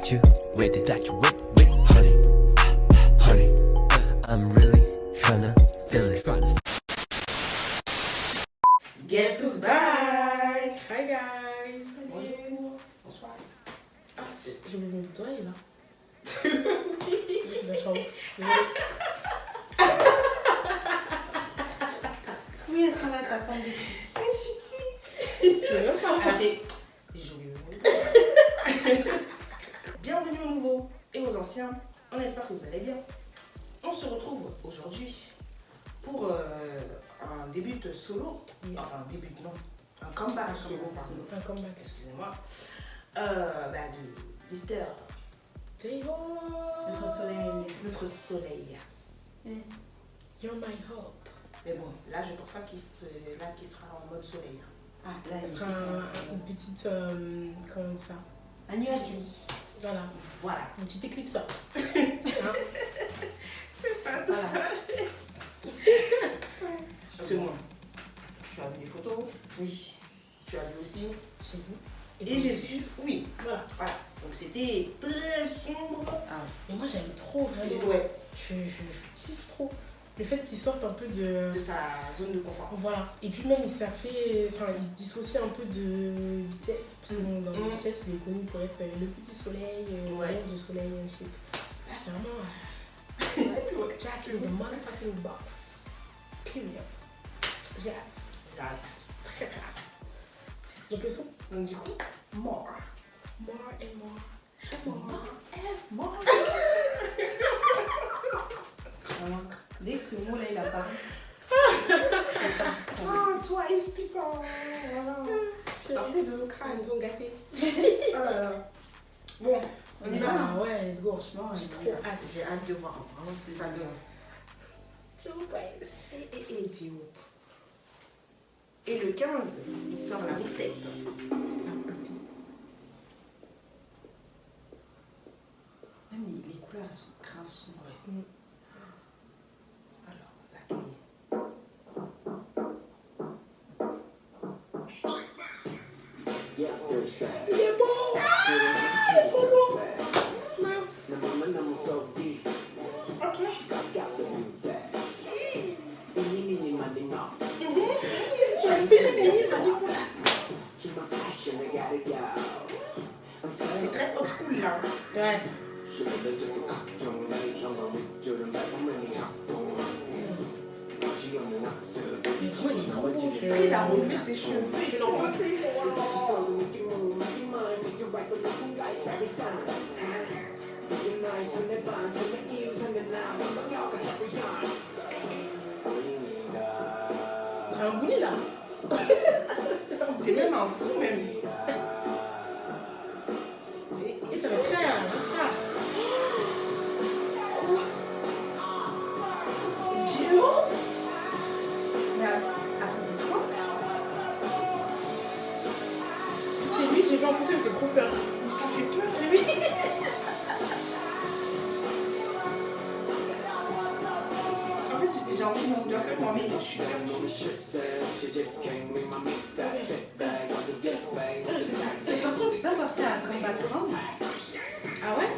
that you with it, honey, honey. I'm really tryna feel it. Guess who's back? Hi guys. Bonjour. Bonsoir. Ah, j'ai oublié mon toile là. Oui, elles sont là, t'attends. C'est même pas. Allez, j'ai oublié mon toile. Bienvenue aux nouveaux et aux anciens. On espère que vous allez bien. On se retrouve aujourd'hui pour un début solo. Enfin, un début, non. Un comeback solo, pardon. Un comeback. Excusez-moi. De Mister. Notre soleil. Notre soleil. You're my hope. Mais bon, là, je pense pas qu'il sera en mode soleil. Ah, là, Ce sera une petite. Comment ça? un nuage gris. Voilà. Voilà. Une petite éclipse. Hein? C'est ça, tout Voilà. ça. C'est moi. Tu as vu les photos? Oui. Tu as vu aussi? J'ai vu. Et j'ai vu, oui. Voilà. Voilà. Donc c'était très sombre. Ah, Mais moi j'aime trop vraiment. Ouais, Je kiffe trop. Le fait qu'il sorte un peu de. de sa zone de confort. Voilà. Et puis même ça fait. Enfin, il se dissocie un peu de BTS. Parce que dans BTS, il est connu pour être le petit soleil, Ouais. le de soleil et shit. Là, c'est vraiment. Jack in the motherfucking box. Period. J'ai hâte. J'ai hâte. Très très hâte. Donc le son. Donc du coup, more. More and more. And more. moi. Vraiment, dès que ce mot-là, il apparaît. C'est ça. Ah, Twice, putain. Voilà. Sortez de nos crânes, ils ont gâté. Oh là là. Bon, on y va. Ah ouais, let's go. Franchement, J'ai trop hâte. J'ai hâte de voir vraiment ce que ça donne. Surprise. Et Diop. Et le 15, il sort la mixtape. Même les couleurs sont graves sombres. Alors, la clé. Il est beau. Il est trop beau. Mince. C'est un péché béni, C'est très old school là. Ouais. Mais comment il est trop beau. Parce qu'il a relevé ses cheveux. Je n'en peux plus. C'est un boulet là. C'est même un fou même. Et ça va être très ça. Dieu. Mais attends, quoi? C'est lui, j'ai vu en photo, il me fait trop peur. Mais ça fait peur. Oui. En fait, j'ai envie de m'ambiancer moi-même. Je suis là. C'est parce qu'on peut pas passer à un comeback grand. Ah ouais?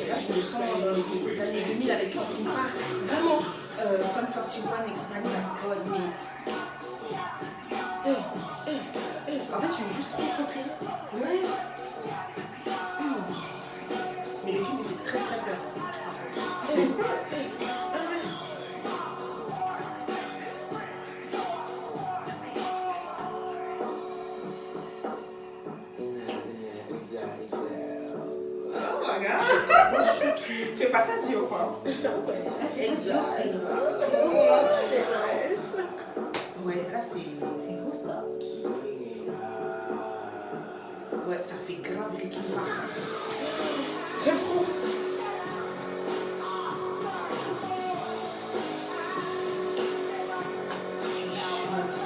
Là, je me sens dans les années 2000 avec Linkin Park. Vraiment. Sum 41 et compagnie. God, mais. En fait, je suis juste trop choquée. Ouais. Mais le clip me fait très très peur. Oh my god. Fais pas ça, Dio, quoi. C'est incroyable. Là, c'est pas dur, c'est C'est beau sock. Ouais, là c'est. C'est beau sock. Ouais, ça fait grave les Linkin Park. J'aime trop.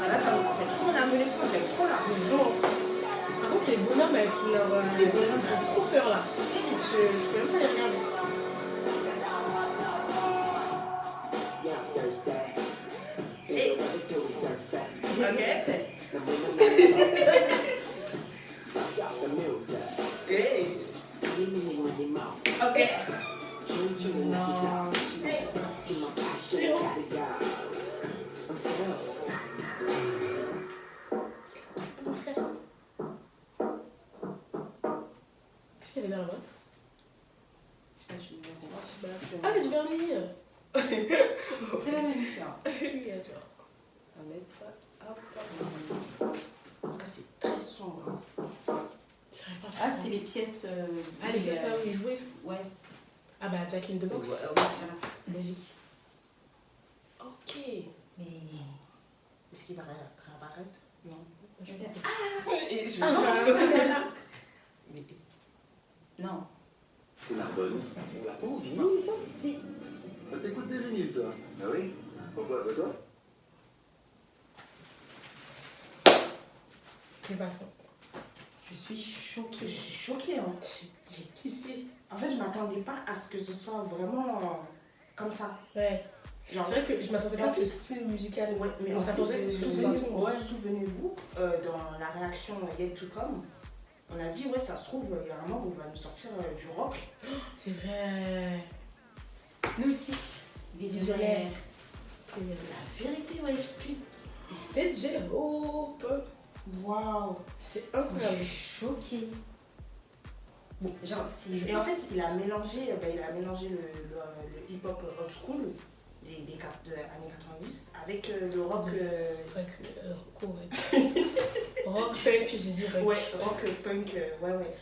Là, ça me rappelle trop mon adolescence, j'aime trop là. Mais vraiment. Par contre, les bonhommes avec leur. Les bonhommes. Ils font trop peur là. Je peux même pas les regarder. Ok. Hey. Ok. Non. Qu'est-ce qu'il y avait dans la boîte? Je sais pas, tu me vois. Ah, mais du vernis. C'est très magnifique. Oui, attends. On va mettre ça. Hop. Ah, c'est très sombre. J'arrive pas à Ah, faire c'était les pièces. Ah, les pièces où ils jouaient. Ouais. Ah, bah, Jack in the Box. Ouais, Voilà. C'est logique. Ok. Mais. Est-ce qu'il va réapparaître? Non. Je pense que- Et je Ah, non, me c'est là. Mais Non. C'est la bonne. On l'a pas en vinyle, ça? Si. T'écoutes des vinyles, toi? Ah oui? Pourquoi, toi? Le patron. Je suis choquée. je suis choquée. Hein. J'ai kiffé. En fait, je m'attendais pas à ce que ce soit vraiment comme ça. Ouais. Genre, C'est vrai que je m'attendais Et pas en à ce plus- style musical. ouais, mais on en s'attendait plus, sur toute façon. ouais, souvenez-vous, dans la réaction Yet to Come, on a dit, ouais, ça se trouve, il y a un moment où il va nous sortir du rock. C'est vrai. Nous aussi. Visionnaire. La vérité, ouais, putain. Et c'était J-Hope. Waouh. C'est Je incroyable. suis choquée. Bon, Genre, c'est. et en fait, il a mélangé le hip-hop old school des années 90 avec le rock. Rock, punk, j'ai dit rock. Ouais, rock, punk, ouais. Ouais.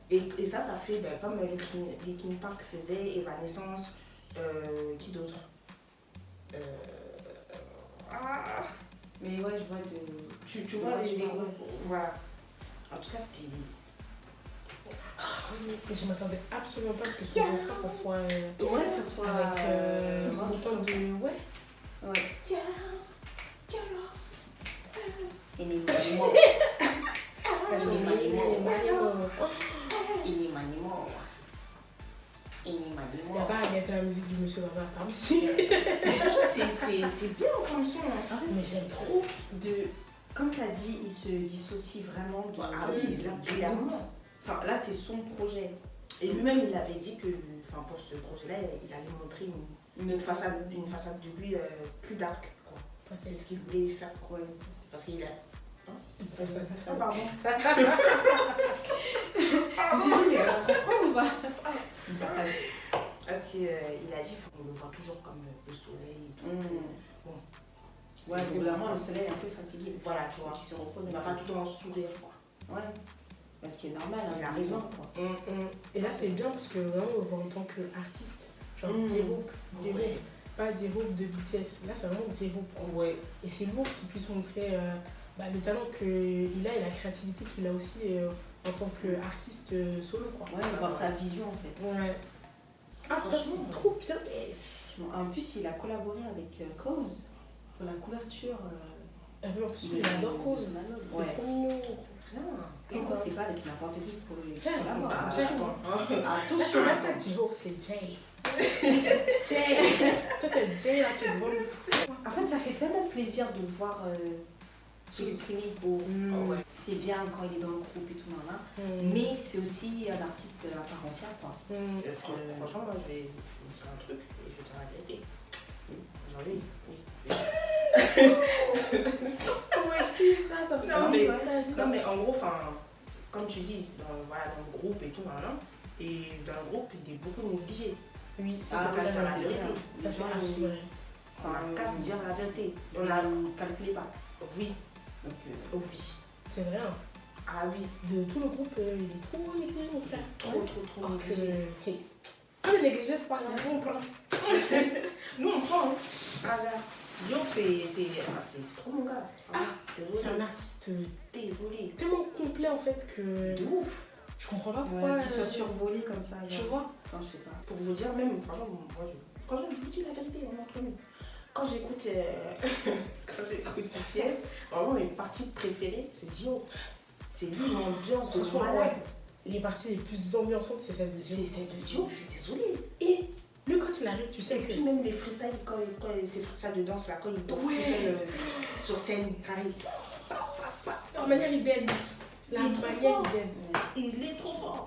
Et ça fait comme Linkin Park faisait, Evanescence, qui d'autre Mais ouais, je vois de. Tu vois Ouais, les je vois, groupes, voilà. En tout cas, c'était. Mais je m'attendais absolument pas à ce que son refrain, ça soit. Ouais, que ça soit. Avec rock. autant de. Ouais. Ouais. Inimanimo. Inimanimo. Il n'y a Inimanimo. pas à gâter la musique du monsieur Baba à part ici. C'est bien comme son. Hein. Mais j'aime trop. Comme tu as dit, il se dissocie vraiment de. Ah oui, là, clairement. Enfin, là, c'est son projet. Et lui-même, il avait dit que pour ce projet-là, il allait montrer une façade de lui plus dark. Quoi. C'est ce qu'il voulait faire. Quoi. Ouais. Parce qu'il a. Ça. Oh, pardon. Je me suis dit, mais on se comprend ou pas? Une façade. Parce qu'il a dit qu'on le voit toujours comme le soleil et tout. Bon. Ouais, c'est vraiment le soleil est un peu fatigué. Voilà, tu vois. Qui se repose. Il va pas tout le temps sourire. Quoi. Ouais. Parce qu'il est normal. Il a hein, raison. quoi. Et là, c'est bien parce que vraiment, on le voit en tant qu'artiste. Genre J-Hope. Ouais. Pas J-Hope de BTS. Là, c'est vraiment J-Hope. Quoi. Ouais. Et c'est lourd qu'il puisse montrer le talent qu'il a et la créativité qu'il a aussi en tant qu'artiste solo. Quoi. Ouais, voir sa vision en fait. Ouais. Ah, putain, c'est trop bien. En plus, il a collaboré avec Cause pour la couverture. En plus, il adore Cause. Ouais. C'est trop mignon. Bien. Et Cause, c'est pas avec n'importe qui pour le Ah, collaborer. Ah, Exactement. attends. Là, c'est même pas J-Hope, c'est Jay. Jay. Toi, c'est Jay là qui est devant le. En fait, ça fait tellement plaisir de le voir s'exprimer. Ouais. C'est bien quand il est dans le groupe et tout, là. Mais c'est aussi un artiste à part entière, quoi. Franchement, moi, je vais dire un truc et je vais dire la vérité. J'en ai. Oui. Ouais, c'est ça, ça me fait Non, mais- vas-y. Non, mais en gros, comme tu dis, dans le groupe et tout, et dans le groupe, il est beaucoup négligé. Oui, ça, Ah, c'est ouais, vrai, ça, c'est c'est vrai. vrai. Ça, c'est archi vrai. On a qu'à se dire la vérité. On a calculé pas. Oui, Donc, oui. C'est vrai. Hein. Ah oui, De tout le groupe, il est trop négligé, mon frère. trop Alors que. négligé. Hey. Ah, le négligé, c'est pas grave, on prend. Nous, on prend. Ah là. Diop, c'est trop mon gars. Ah, C'est désolé. un artiste Désolé. tellement complet en fait que. De ouf. Je comprends pas pourquoi. qu'il soit survolé comme ça. Tu genre. vois. Enfin, je sais pas. Pour vous dire, même, franchement, je vous dis la vérité, on est entre nous. Quand j'écoute BTS, vraiment mes parties préférées, c'est Diop. C'est lui, l'ambiance de Franchement, malade. Les parties les plus ambiançantes, c'est celle de C'est Diop. celle de Diop, je suis désolée. Et lui, quand il arrive, tu Et sais que. puis même les freestyles, quand ces freestyles de danse là, quand il danse Ouais. tout seul sur scène, carré. La manière, il bête. La Il est trop manière, fort. il bête. Il est trop fort.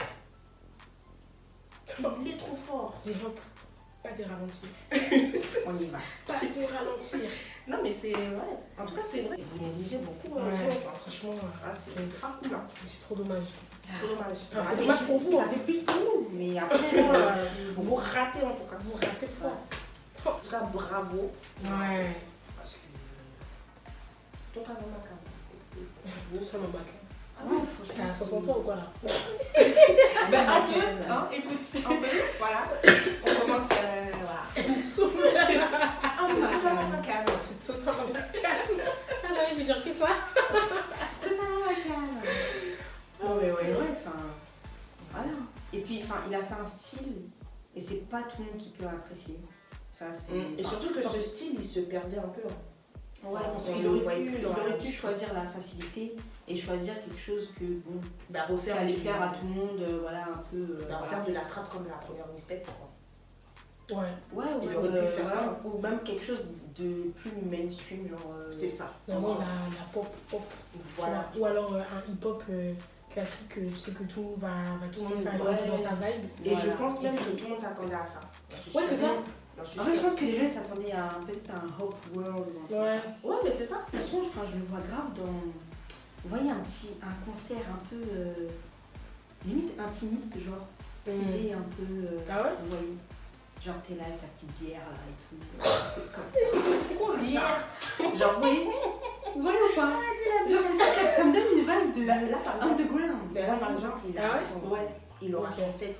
Il est trop fort. Dis hop, pas de ralentir. On y va. Pas de ralentir. Non, mais c'est vrai. En tout cas, c'est vrai. Vous négligez beaucoup. Ouais, Géo. franchement, Ah, c'est pas cool. Hein. c'est trop dommage. C'est dommage. Ah, Ah, c'est dommage pour vous. Ça fait plus pour nous. Mais après, Vous ratez en tout cas. Vous ratez fort. En tout cas, bravo. Ouais. Parce que. Toi, t'as vraiment qu'à. Nous sommes en bac. ouais, T'as franchement. 60 ans ou quoi là? Ben, un peu, hein, écoute, un peu, voilà. On commence, voilà. Il me saoule. Un peu, totalement calme. C'est totalement calme. Ah, j'allais lui dire qui ça? Totalement calme. Oh, mais ouais. Ouais, enfin. Voilà. Et puis, enfin, il a fait un style. Et c'est pas tout le monde qui peut apprécier. Ça, c'est. Et surtout que ce style, il se perdait un peu. Hein. Ouais, parce On qu'il le aurait voyait pu, plus il dans la aurait pu musique. choisir la facilité et choisir quelque chose que, bon, Bah, qui refaire allait du- plaire à tout le monde, voilà, un peu. Bah, voilà. refaire de la trappe comme la première mixtape. Quoi. Ouais. Ouais, Il ouais, aurait pu faire voilà, ça. ou même quelque chose de plus mainstream, genre. C'est ça. Vraiment la pop. Voilà. Ou alors un hip-hop classique, tu sais que tout le monde va Tout le monde, ça ouais. dans sa vibe. Et Voilà. je pense même que tout le monde s'attendait à ça. Ouais, c'est ça. En fait, je pense que les gens s'attendaient à peut-être un Hope World. Ou un truc Ouais. comme ça. Ouais, mais c'est ça. Le son, enfin, je le vois grave dans. Vous voyez, un concert un peu. Limite intimiste, genre. Privé, un peu. Ah ouais? Vous voyez. Genre, t'es là avec ta petite bière, là, et tout. Comme ça. Bière. Genre, vous voyez? Vous voyez ou pas? Genre, c'est ça, ça me donne une vibe de. Là, par exemple, Underground. là, par exemple, il a Ah ouais? son, ouais, il aura Ok. son set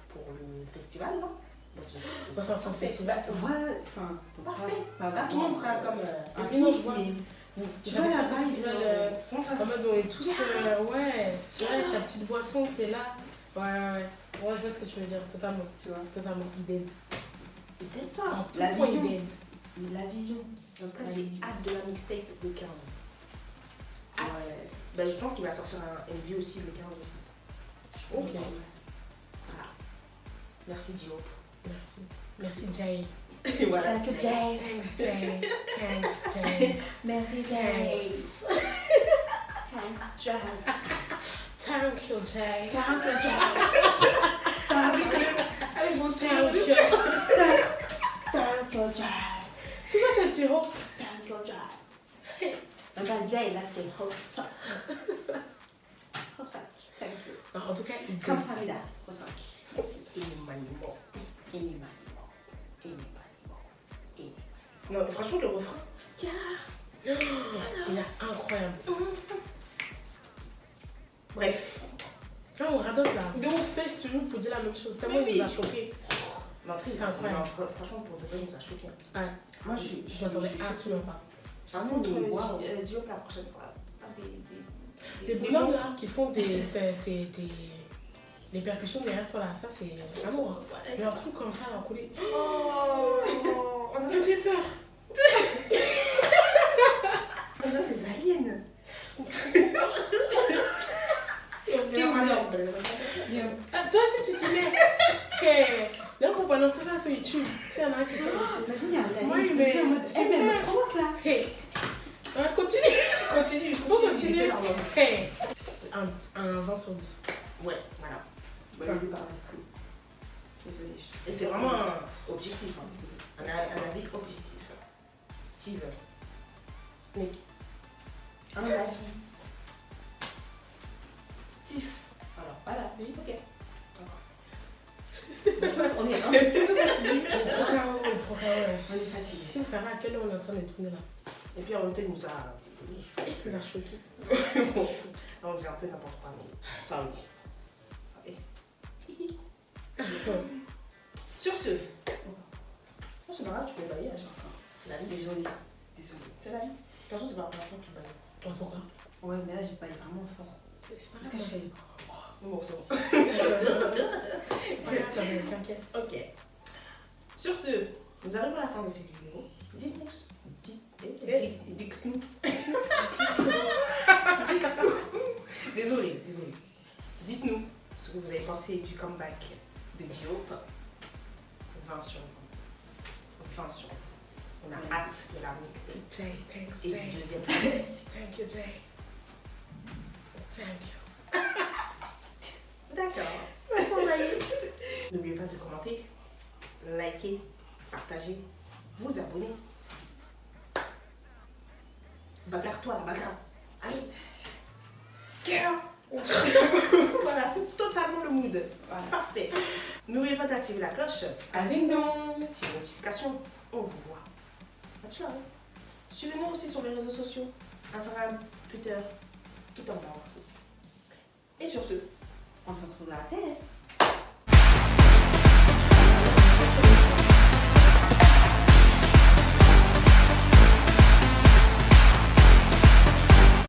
pour le festival, là. Bah, c'est son festival. Voilà, enfin. Parfait. Pas Là, tout le monde sera comme. Sinon, je vois. Tu Ça vois fait la un festival, vibe. Comment ça En mode, on est tous. Ouais, c'est vrai, ta petite boisson, t'es là. Ouais. Ouais, je vois ce que tu veux dire, totalement. Tu vois? Totalement. Il bête. Peut-être ça. En tout La point, il vision. bête. La vision. En tout cas, j'ai hâte de la mixtape le 15. Hâte. Ouais. Ben, je pense qu'il va sortir un MV aussi le 15 aussi. Ok. Voilà. Merci Diop. Merci. Merci, Jay. Et voilà. Thank you, Jay. Thanks, Jay. Thanks, Jay. Merci, Thanks. Thanks, Jay. Thank you, Jay. Thank you, Jay. Allez, bon Thank you. Thank you, Jay. Tout ça, c'est Tiro. Thank you, Jay. Non, pas Jay, là, c'est Hosak. Hosak, thank you. En tout cas, il Comme bête. ça, là, Hosak. Merci. Inimaginable. Inimaginable. Inimaginable. Inimaginable. Non, mais franchement, le refrain. Il est incroyable. Bref. Ah, on radote là. De ouf, fait toujours pour dire la même chose. Tellement Mais il nous a oui. choqués. Mais en tout cas, C'est incroyable. non, franchement, pour de vrai, il nous a choqués. Ouais. Moi, Je m'attendais absolument pas. Par contre, contre, waouh. Diop la prochaine fois. Les bonhommes là qui font des percussions derrière toi là, ça c'est amour. Hein. Il y a un truc comme ça à couler. Oh, on Ça me fait peur. dirait des aliens. Ah, toi aussi tu t'y mets. Hey, là qu'on balance ça sur YouTube, s'il y en a un qui fait dessus. Imagine, il y a un Italien Moi, qui mais- dit en mode, c'est eh, mais elle vrai. me provoque là. Hey, continue. Continue. Faut continuer. Hey, un 20 sur 10. Ouais, voilà. Validé par l'esprit. Désolée. Et c'est vraiment un objectif. Hein. Un avis objectif. Steve. Un avis. Tif. Alors, Voilà. oui, ok. On est un petit peu fatigué. On est trop KO, on est trop KO. On est fatigué. Si vous savez à quelle heure on est en train de tourner là. Et puis en même temps, il nous a. Il nous a choqué. Bon, là, on dit un peu n'importe quoi, mais ça oui. Ça est. Sur ce, oh, c'est pas grave, tu peux bailler à chaque fois. C'est la vie. Désolée. Désolée. C'est la vie. De toute façon, c'est pas la première fois que tu bailles. En tout cas. Ouais, mais là, j'ai pas vraiment fort. C'est pas Parce que je grave. fais. Bon, c'est bon. C'est pas grave, t'inquiète. Ok. Sur ce, nous arrivons à la fin de cette vidéo. Dites-nous. Dites-nous. Désolé. Dites-nous ce que vous avez pensé du comeback de Diop. 20 sur 20. 20 sur 20. On a hâte de la mixtape Jay, thanks, et Jay. du deuxième album. Thank you, Jay. Thank you. D'accord. N'oubliez pas de commenter, liker, partager, vous abonner. Bagarre-toi, la bagarre. Allez. Girl. Voilà, c'est totalement le mood. Voilà. Parfait. N'oubliez pas d'activer la cloche. Ah, ding dong. Petite notification. On vous voit. Ciao. Suivez-nous aussi sur les réseaux sociaux. Instagram, Twitter, tout en bas. Et sur ce, On se retrouve dans la TS.